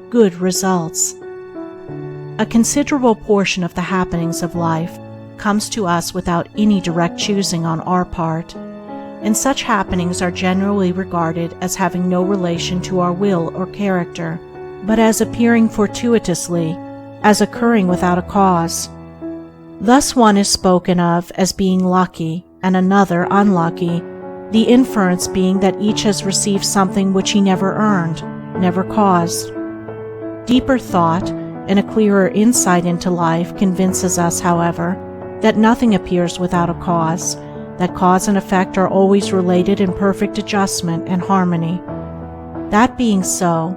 good results. A considerable portion of the happenings of life comes to us without any direct choosing on our part, and such happenings are generally regarded as having no relation to our will or character, but as appearing fortuitously, as occurring without a cause. Thus one is spoken of as being lucky and another unlucky, the inference being that each has received something which he never earned, never caused. Deeper thought and a clearer insight into life convinces us, however, that nothing appears without a cause, that cause and effect are always related in perfect adjustment and harmony. That being so,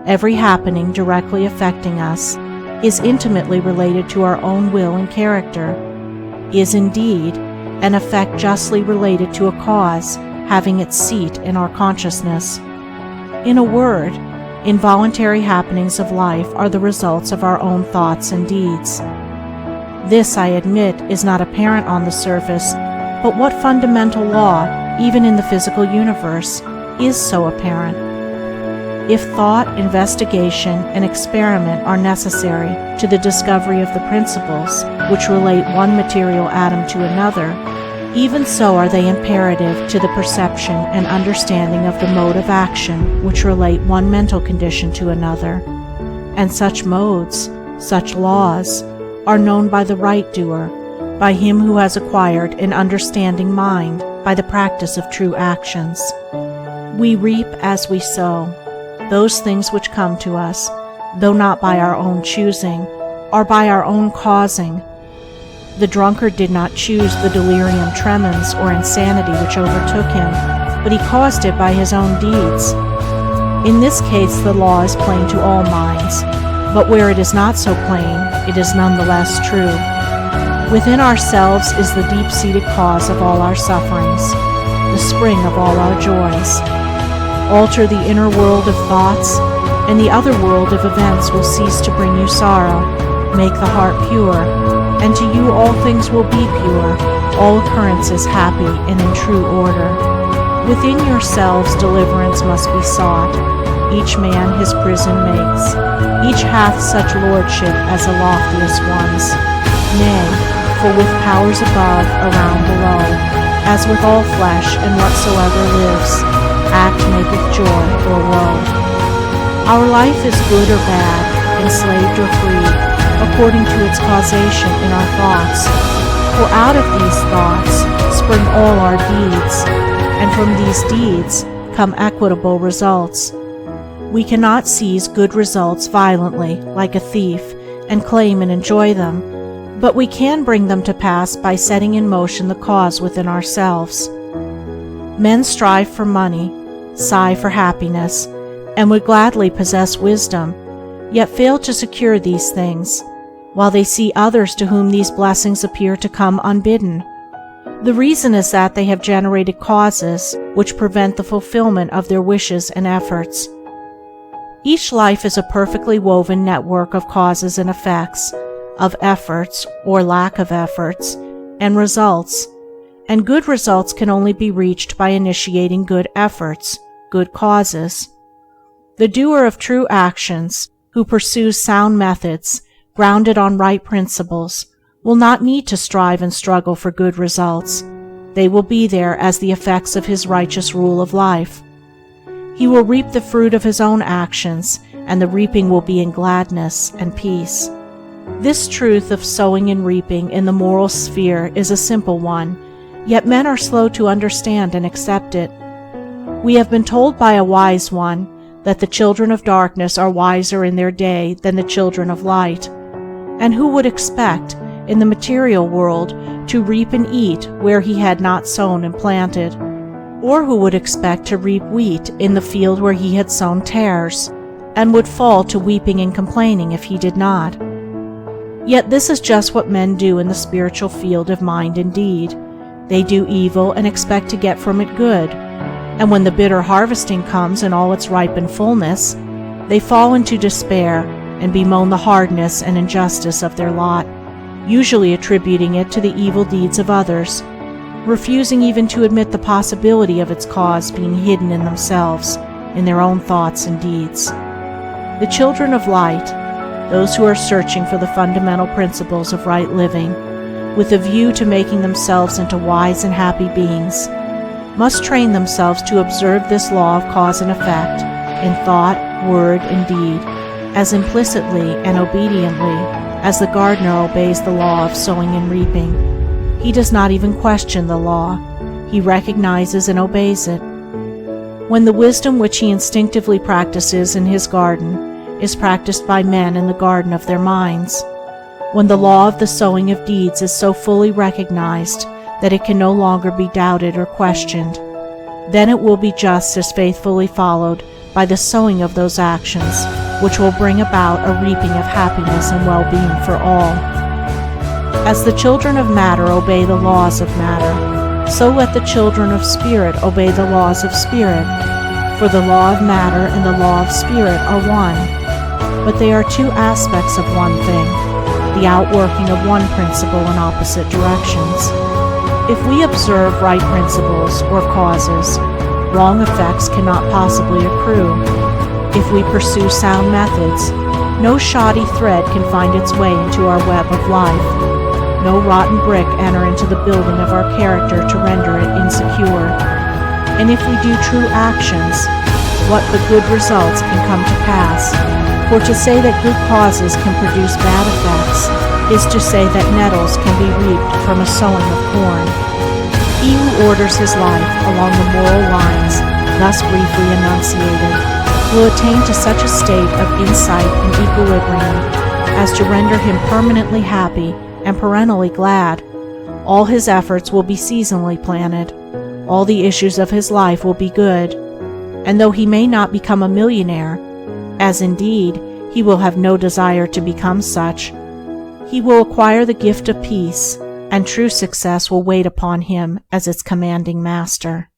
every happening directly affecting us is intimately related to our own will and character, is indeed an effect justly related to a cause having its seat in our consciousness. In a word, involuntary happenings of life are the results of our own thoughts and deeds. This, I admit, is not apparent on the surface, but what fundamental law, even in the physical universe, is so apparent? If thought, investigation, and experiment are necessary to the discovery of the principles which relate one material atom to another, even so are they imperative to the perception and understanding of the mode of action which relate one mental condition to another, and such modes, such laws, are known by the right doer, by him who has acquired an understanding mind by the practice of true actions. We reap as we sow. Those things which come to us, though not by our own choosing, are by our own causing. The drunkard did not choose the delirium tremens or insanity which overtook him, but he caused it by his own deeds. In this case the law is plain to all minds, but where it is not so plain, it is nonetheless true. Within ourselves is the deep-seated cause of all our sufferings, the spring of all our joys. Alter the inner world of thoughts, and the other world of events will cease to bring you sorrow. Make the heart pure, and to you all things will be pure, all occurrences happy and in true order. Within yourselves deliverance must be sought. Each man his prison makes. Each hath such lordship as the loftiest ones. Nay, for with powers above, around, below, as with all flesh and whatsoever lives, act maketh joy or woe. Our life is good or bad, enslaved or free, according to its causation in our thoughts. For out of these thoughts spring all our deeds, and from these deeds come equitable results. We cannot seize good results violently, like a thief, and claim and enjoy them, but we can bring them to pass by setting in motion the cause within ourselves. Men strive for money, sigh for happiness, and would gladly possess wisdom, yet fail to secure these things, while they see others to whom these blessings appear to come unbidden. The reason is that they have generated causes which prevent the fulfillment of their wishes and efforts. Each life is a perfectly woven network of causes and effects, of efforts or lack of efforts, and results, and good results can only be reached by initiating good efforts, good causes. The doer of true actions, who pursues sound methods, grounded on right principles, will not need to strive and struggle for good results. They will be there as the effects of his righteous rule of life. He will reap the fruit of his own actions, and the reaping will be in gladness and peace. This truth of sowing and reaping in the moral sphere is a simple one, yet men are slow to understand and accept it. We have been told by a wise one that the children of darkness are wiser in their day than the children of light. And who would expect, in the material world, to reap and eat where he had not sown and planted? Or who would expect to reap wheat in the field where he had sown tares, and would fall to weeping and complaining if he did not? Yet this is just what men do in the spiritual field of mind and deed. They do evil and expect to get from it good, and when the bitter harvesting comes in all its ripened fullness, they fall into despair and bemoan the hardness and injustice of their lot, usually attributing it to the evil deeds of others, refusing even to admit the possibility of its cause being hidden in themselves, in their own thoughts and deeds. The children of light, those who are searching for the fundamental principles of right living, with a view to making themselves into wise and happy beings, must train themselves to observe this law of cause and effect in thought, word, and deed, as implicitly and obediently as the gardener obeys the law of sowing and reaping. He does not even question the law. He recognizes and obeys it. When the wisdom which he instinctively practices in his garden is practiced by men in the garden of their minds, when the law of the sowing of deeds is so fully recognized that it can no longer be doubted or questioned, then it will be just as faithfully followed by the sowing of those actions which will bring about a reaping of happiness and well-being for all. As the children of matter obey the laws of matter, so let the children of spirit obey the laws of spirit, for the law of matter and the law of spirit are one, but they are two aspects of one thing, the outworking of one principle in opposite directions. If we observe right principles or causes, wrong effects cannot possibly accrue. If we pursue sound methods, no shoddy thread can find its way into our web of life, no rotten brick enter into the building of our character to render it insecure. And if we do true actions, what but good results can come to pass? For to say that good causes can produce bad effects is to say that nettles can be reaped from a sowing of corn. He who orders his life along the moral lines thus briefly enunciated will attain to such a state of insight and equilibrium as to render him permanently happy and perennially glad. All his efforts will be seasonally planted. All the issues of his life will be good. And though he may not become a millionaire, as indeed he will have no desire to become such, he will acquire the gift of peace, and true success will wait upon him as its commanding master.